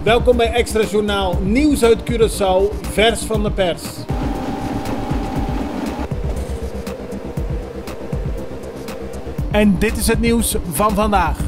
Welkom bij Extra Journaal, nieuws uit Curaçao, vers van de pers. En dit is het nieuws van vandaag.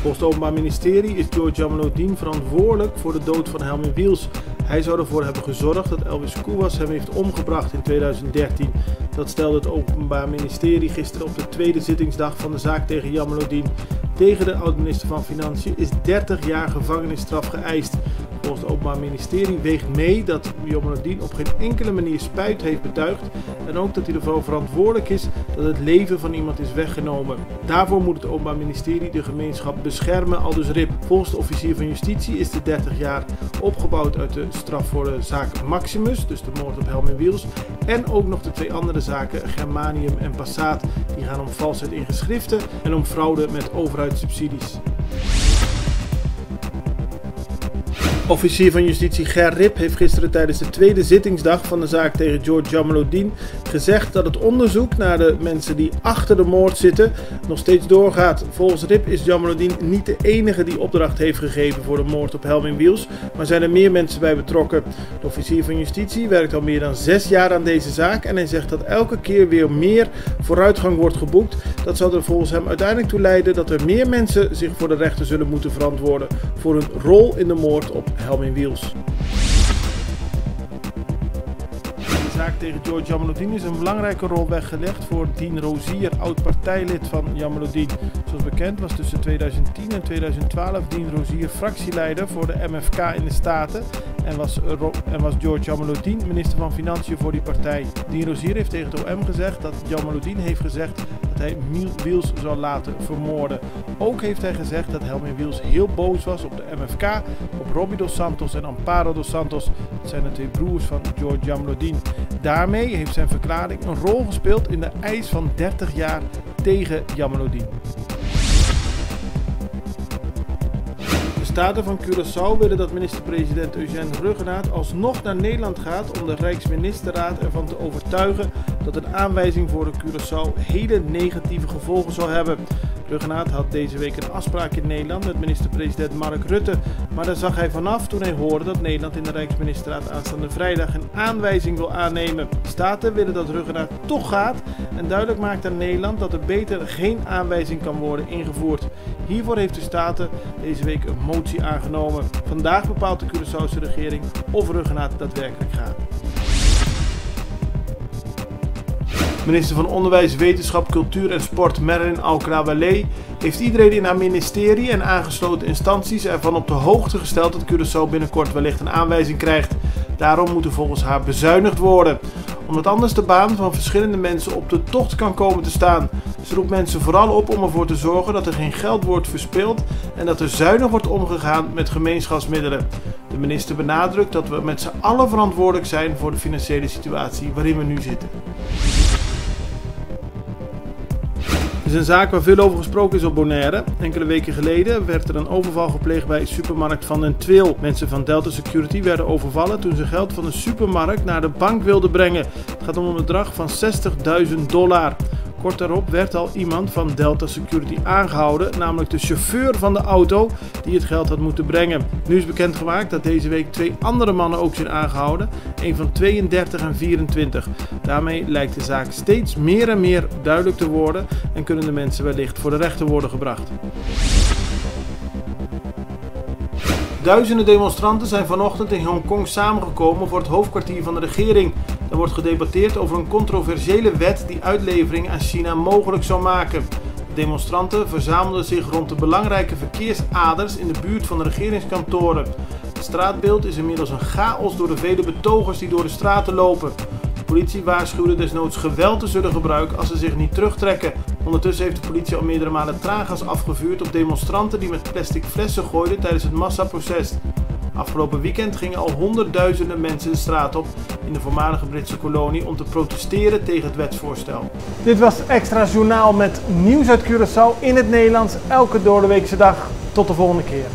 Volgens het Openbaar Ministerie is George Jamaluddin verantwoordelijk voor de dood van Helmin Wiels. Hij zou ervoor hebben gezorgd dat Elvis Couwas hem heeft omgebracht in 2013. Dat stelde het Openbaar Ministerie gisteren op de tweede zittingsdag van de zaak tegen Jamaluddin. Tegen de oud-minister van Financiën is 30 jaar gevangenisstraf geëist. Volgens het Openbaar Ministerie weegt mee dat Jamaluddin op geen enkele manier spijt heeft betuigd en ook dat hij ervoor verantwoordelijk is dat het leven van iemand is weggenomen. Daarvoor moet het Openbaar Ministerie de gemeenschap beschermen, aldus RIP. Volgens de officier van justitie is de 30 jaar opgebouwd uit de straf voor de zaak Maximus, dus de moord op Helmin Wiels, en ook nog de twee andere zaken, Germanium en Passat. Die gaan om valsheid in geschriften en om fraude met overheidssubsidies. Officier van Justitie Ger Rip heeft gisteren tijdens de tweede zittingsdag van de zaak tegen George Jamaluddin gezegd dat het onderzoek naar de mensen die achter de moord zitten nog steeds doorgaat. Volgens Rip is Jamaluddin niet de enige die opdracht heeft gegeven voor de moord op Helmin Wiels, maar zijn er meer mensen bij betrokken. De officier van Justitie werkt al meer dan 6 jaar aan deze zaak en hij zegt dat elke keer weer meer vooruitgang wordt geboekt. Dat zal er volgens hem uiteindelijk toe leiden dat er meer mensen zich voor de rechter zullen moeten verantwoorden voor hun rol in de moord op Helmin Wiels. De zaak tegen George Jamaluddin is een belangrijke rol weggelegd voor Dien Rozier, oud-partijlid van Jamaluddin. Zoals bekend was tussen 2010 en 2012 Dien Rozier fractieleider voor de MFK in de Staten en was George Jamaluddin minister van Financiën voor die partij. Dien Rozier heeft tegen het OM gezegd dat Jamaluddin heeft gezegd dat hij Wiels zou laten vermoorden. Ook heeft hij gezegd dat Helmin Wiels heel boos was op de MFK, op Robbie dos Santos en Amparo dos Santos. Dat zijn de twee broers van George Jamaluddin. Daarmee heeft zijn verklaring een rol gespeeld in de eis van 30 jaar tegen Jamaluddin. De Staten van Curaçao willen dat minister-president Eugène Ruggenaat alsnog naar Nederland gaat om de Rijksministerraad ervan te overtuigen dat een aanwijzing voor de Curaçao hele negatieve gevolgen zal hebben. Ruggenaat had deze week een afspraak in Nederland met minister-president Mark Rutte, maar daar zag hij vanaf toen hij hoorde dat Nederland in de Rijksministerraad aanstaande vrijdag een aanwijzing wil aannemen. De Staten willen dat Ruggenaat toch gaat en duidelijk maakt aan Nederland dat er beter geen aanwijzing kan worden ingevoerd. Hiervoor heeft de Staten deze week een motie aangenomen. Vandaag bepaalt de Curaçaose regering of Ruggenaat daadwerkelijk gaat. Minister van Onderwijs, Wetenschap, Cultuur en Sport Merlin Alcrawalé heeft iedereen in haar ministerie en aangesloten instanties ervan op de hoogte gesteld dat Curaçao binnenkort wellicht een aanwijzing krijgt. Daarom moet er volgens haar bezuinigd worden, omdat anders de baan van verschillende mensen op de tocht kan komen te staan. Ze roept mensen vooral op om ervoor te zorgen dat er geen geld wordt verspild en dat er zuinig wordt omgegaan met gemeenschapsmiddelen. De minister benadrukt dat we met z'n allen verantwoordelijk zijn voor de financiële situatie waarin we nu zitten. Het is een zaak waar veel over gesproken is op Bonaire. Enkele weken geleden werd er een overval gepleegd bij supermarkt Van den Twil. Mensen van Delta Security werden overvallen toen ze geld van de supermarkt naar de bank wilden brengen. Het gaat om een bedrag van $60.000. Kort daarop werd al iemand van Delta Security aangehouden, namelijk de chauffeur van de auto die het geld had moeten brengen. Nu is bekendgemaakt dat deze week 2 andere mannen ook zijn aangehouden, een van 32 en 24. Daarmee lijkt de zaak steeds meer en meer duidelijk te worden en kunnen de mensen wellicht voor de rechter worden gebracht. Duizenden demonstranten zijn vanochtend in Hongkong samengekomen voor het hoofdkwartier van de regering. Er wordt gedebatteerd over een controversiële wet die uitlevering aan China mogelijk zou maken. De demonstranten verzamelden zich rond de belangrijke verkeersaders in de buurt van de regeringskantoren. Het straatbeeld is inmiddels een chaos door de vele betogers die door de straten lopen. De politie waarschuwde desnoods geweld te zullen gebruiken als ze zich niet terugtrekken. Ondertussen heeft de politie al meerdere malen traangas afgevuurd op demonstranten die met plastic flessen gooiden tijdens het massaprotest. Afgelopen weekend gingen al honderdduizenden mensen de straat op in de voormalige Britse kolonie om te protesteren tegen het wetsvoorstel. Dit was Extra Journaal met nieuws uit Curaçao in het Nederlands elke doordeweekse dag. Tot de volgende keer.